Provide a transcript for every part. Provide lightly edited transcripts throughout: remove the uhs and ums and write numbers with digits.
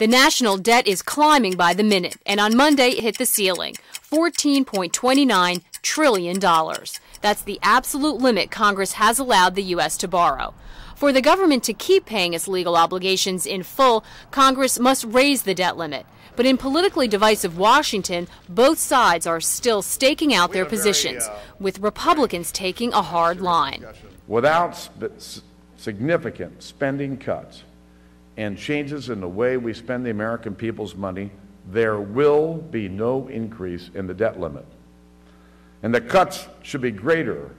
The national debt is climbing by the minute, and on Monday it hit the ceiling, $14.29 trillion. That's the absolute limit Congress has allowed the U.S. to borrow. For the government to keep paying its legal obligations in full, Congress must raise the debt limit. But in politically divisive Washington, both sides are still staking out their positions, with Republicans taking a hard line. Without significant spending cuts and changes in the way we spend the American people's money, there will be no increase in the debt limit. And the cuts should be greater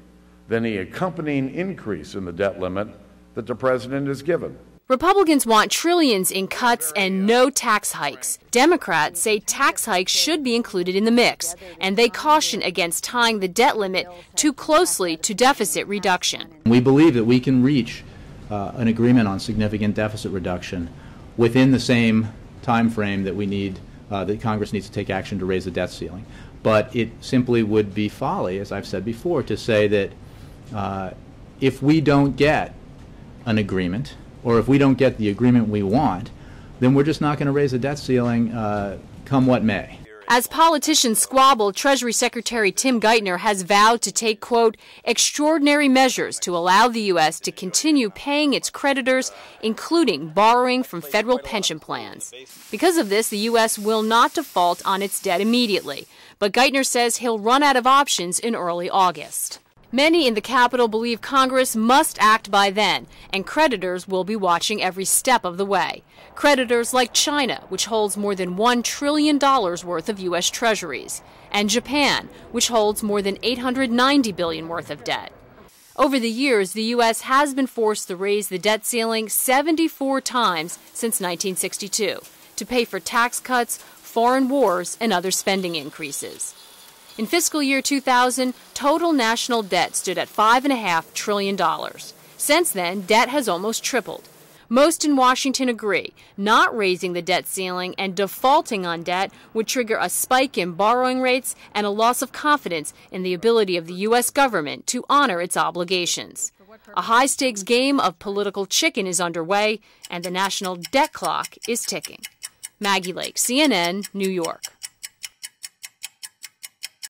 than the accompanying increase in the debt limit that the president has given. Republicans want trillions in cuts and no tax hikes. Democrats say tax hikes should be included in the mix, and they caution against tying the debt limit too closely to deficit reduction. We believe that we can reach an agreement on significant deficit reduction within the same time frame that we need, that Congress needs to take action to raise the debt ceiling. But it simply would be folly, as I've said before, to say that if we don't get an agreement, or if we don't get the agreement we want, then we're just not going to raise the debt ceiling come what may. As politicians squabble, Treasury Secretary Tim Geithner has vowed to take, quote, extraordinary measures to allow the U.S. to continue paying its creditors, including borrowing from federal pension plans. Because of this, the U.S. will not default on its debt immediately, but Geithner says he'll run out of options in early August. Many in the Capitol believe Congress must act by then, and creditors will be watching every step of the way. Creditors like China, which holds more than $1 trillion worth of U.S. treasuries, and Japan, which holds more than $890 billion worth of debt. Over the years, the U.S. has been forced to raise the debt ceiling 74 times since 1962 to pay for tax cuts, foreign wars, and other spending increases. In fiscal year 2000, total national debt stood at $5.5 trillion. Since then, debt has almost tripled. Most in Washington agree not raising the debt ceiling and defaulting on debt would trigger a spike in borrowing rates and a loss of confidence in the ability of the U.S. government to honor its obligations. A high-stakes game of political chicken is underway, and the national debt clock is ticking. Maggie Lake, CNN, New York.